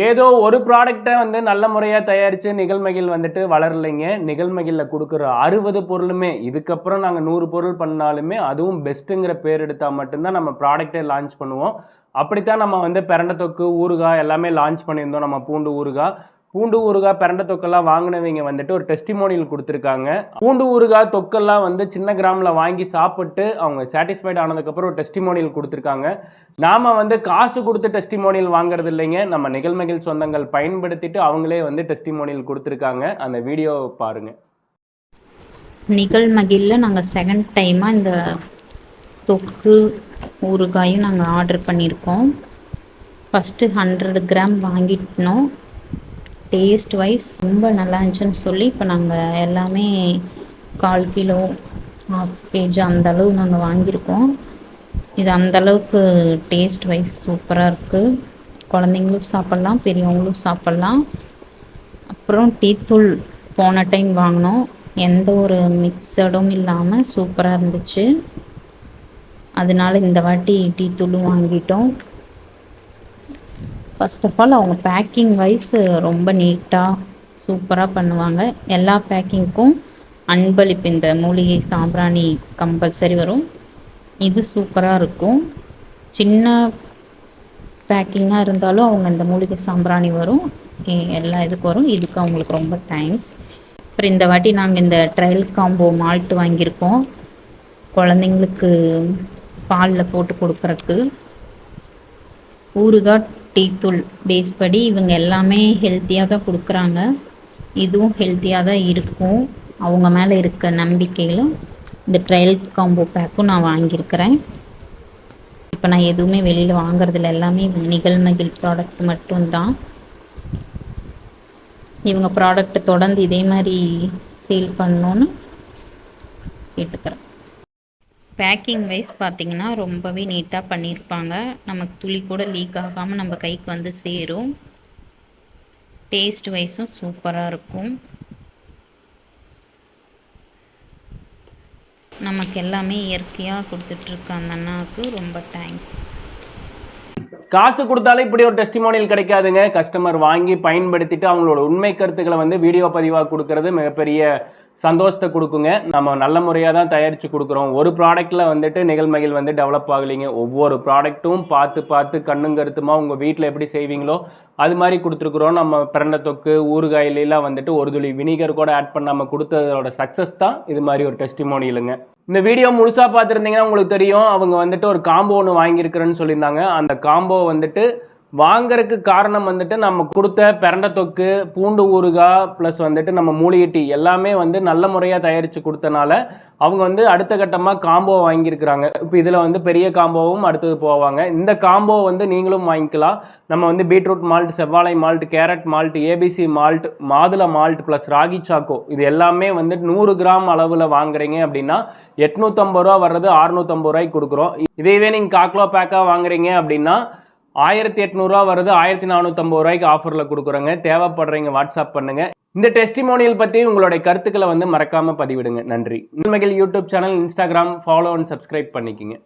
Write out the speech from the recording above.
ஏதோ ஒரு ப்ராடக்ட்டை வந்து நல்ல முறையாக தயாரித்து நிகழ்மகிழ் வந்துட்டு வளரலைங்க. நிகழ்மகிழில் கொடுக்குற 60 பொருளுமே இதுக்கப்புறம் நாங்கள் 100 பொருள் பண்ணாலுமே அதுவும் பெஸ்ட்டுங்கிற பேர் எடுத்தால் மட்டும்தான் நம்ம ப்ராடக்டே லான்ச் பண்ணுவோம். அப்படித்தான் நம்ம வந்து பிரண்டை தொக்கு, ஊறுகாய் எல்லாமே லான்ச் பண்ணியிருந்தோம். நம்ம பூண்டு ஊறுகாய் பிரண்டை தொக்கெல்லாம் வாங்கினவங்க வந்துட்டு ஒரு டெஸ்டிமோனியல் கொடுத்துருக்காங்க. பூண்டு ஊறுகாய் தொக்கெல்லாம் வந்து சின்ன கிராமில் வாங்கி சாப்பிட்டு அவங்க சாட்டிஸ்ஃபைட் ஆனதுக்கப்புறம் ஒரு டெஸ்டிமோனியல் கொடுத்துருக்காங்க. நாம் வந்து காசு கொடுத்து டெஸ்டிமோனியல் வாங்குறது இல்லைங்க. நம்ம நிகழ்மகிழ் சொந்தங்கள் பயன்படுத்திட்டு அவங்களே வந்து டெஸ்டிமோனியல் கொடுத்துருக்காங்க. அந்த வீடியோ பாருங்கள். நிகழ்மகிழில் நாங்கள் செகண்ட் டைமாக இந்த தொக்கு ஊறுகாயும் நாங்கள் ஆர்டர் பண்ணியிருக்கோம். ஃபஸ்ட்டு 100 கிராம் வாங்கிட்டோம். டேஸ்ட் வைஸ் ரொம்ப நல்லா இருந்துச்சுன்னு சொல்லி இப்போ நாங்கள் எல்லாமே 1/4 கிலோ 1/2 kg அந்தளவு நாங்கள் வாங்கியிருக்கோம். இது அந்தளவுக்கு டேஸ்ட் வைஸ் சூப்பராக இருக்குது. குழந்தைங்களும் சாப்பிட்லாம், பெரியவங்களும் சாப்பிட்லாம். அப்புறம் டீத்தூள் போன டைம் வாங்கினோம். எந்த ஒரு மிக்சடும் இல்லாமல் சூப்பராக இருந்துச்சு. அதனால இந்த வாட்டி டீத்தூளும் வாங்கிட்டோம். ஃபர்ஸ்ட் ஆஃப் ஆல் அவங்க பேக்கிங் வைஸ் ரொம்ப நீட்டாக சூப்பராக பண்ணுவாங்க. எல்லா பேக்கிங்க்கும் அன்பளிப்பு இந்த மூலிகை சாம்பிராணி கம்பல்சரி வரும். இது சூப்பராக இருக்கும். சின்ன பேக்கிங்காக இருந்தாலும் அவங்க இந்த மூலிகை சாம்பிராணி வரும். எல்லா இதுக்கு வரும். இதுக்கு அவங்களுக்கு ரொம்ப தேங்க்ஸ். அப்புறம் இந்த வாட்டி நாங்கள் இந்த ட்ரையல் காம்போ மால்ட் வாங்கியிருக்கோம். குழந்தைங்களுக்கு பாலில் போட்டு கொடுக்குறக்கு. ஊறுகாய் டீத்தூள் பேஸ் படி இவங்க எல்லாமே ஹெல்த்தியாக தான் கொடுக்குறாங்க. இதுவும் ஹெல்த்தியாக தான் இருக்கும். அவங்க மேலே இருக்க நம்பிக்கையில் இந்த ட்ரையல் காம்போ பேக்கும் நான் வாங்கியிருக்கிறேன். இப்போ நான் எதுவுமே வெளியில் வாங்குறதில்ல. எல்லாமே நிகழ்மகிழ் ப்ராடக்ட் மட்டும்தான். இவங்க ப்ராடக்ட் தொடர்ந்து இதே மாதிரி சேல் பண்ணணுன்னு கேட்டுக்கிறேன். பேக்கிங் வைஸ் பார்த்திங்கன்னா ரொம்பவே நீட்டாக பண்ணியிருப்பாங்க. நமக்கு துளி கூட லீக் ஆகாமல் நம்ம கைக்கு வந்து சேரும். டேஸ்ட் வைஸும் சூப்பராக இருக்கும். நமக்கு எல்லாமே இயற்கையாக கொடுத்துட்ருக்க அந்த அண்ணாவுக்கு ரொம்ப தேங்க்ஸ். காசு கொடுத்தாலும் இப்படி ஒரு டெஸ்டிமோனியல் கிடைக்காதுங்க. கஸ்டமர் வாங்கி பயன்படுத்திட்டு அவங்களோட உண்மை கருத்துக்களை வந்து வீடியோ பதிவாக கொடுக்கறது மிகப்பெரிய சந்தோஷத்தை கொடுக்குங்க. நம்ம நல்ல முறையாக தான் தயாரித்து கொடுக்குறோம். ஒரு ப்ராடக்ட்டில் வந்துட்டு நிகழ்மகிழ் வந்து டெவலப் ஆகலைங்க. ஒவ்வொரு ப்ராடக்ட்டும் பார்த்து கண்ணுங்கருத்துமா உங்கள் வீட்டில் எப்படி செய்வீங்களோ அது மாதிரி கொடுத்துருக்குறோம். நம்ம பிரண்டை தொக்கு ஊறுகாயிலாம் வந்துட்டு ஒரு துளி வினிகர் கூட ஆட் பண்ணாமல் கொடுத்ததோட சக்ஸஸ் தான் இது மாதிரி ஒரு டெஸ்டிமோனியலுங்க. இந்த வீடியோ முழுசாக பார்த்துருந்தீங்கன்னா உங்களுக்கு தெரியும். அவங்க வந்துட்டு ஒரு காம்போ ஒன்று வாங்கியிருக்கிறேன்னு சொல்லியிருந்தாங்க. அந்த காம்போ வந்துட்டு வாங்கறதுக்கு காரணம் வந்துட்டு நம்ம கொடுத்த பிரண்டை தொக்கு, பூண்டு ஊறுகாய் ப்ளஸ் வந்துட்டு நம்ம மூலிகை டீ எல்லாமே வந்து நல்ல முறையாக தயாரித்து கொடுத்தனால அவங்க வந்து அடுத்த கட்டமாக காம்போ வாங்கியிருக்கிறாங்க. இப்போ இதில் வந்து பெரிய காம்போவும் அடுத்தது போவாங்க. இந்த காம்போ வந்து நீங்களும் வாங்கிக்கலாம். நம்ம வந்து பீட்ரூட் மால்ட், செவ்வாழை malt, carrot malt, ABC malt, மாதுளை மால்ட் ப்ளஸ் ராகி சாக்கோ இது எல்லாமே வந்து 100 கிராம் அளவில் வாங்குறீங்க அப்படின்னா 850 ரூபா வர்றது 650 ரூபாய்க்கு கொடுக்குறோம். இதேவே நீங்கள் 1/4 கிலோ பேக்காக வாங்குறீங்க அப்படின்னா 1800 ரூபா வருது 1450 ரூபாய்க்கு ஆஃபரில் கொடுக்குறோங்க. தேவைப்படுறீங்க வாட்ஸ்அப் பண்ணுங்க. இந்த டெஸ்டிமோனியல் பற்றி உங்களுடைய கருத்துக்களை வந்து மறக்காமல் பதிவிடுங்க. நன்றி. Nigazhmagizh YouTube channel, Instagram follow and subscribe பண்ணிக்கோங்க.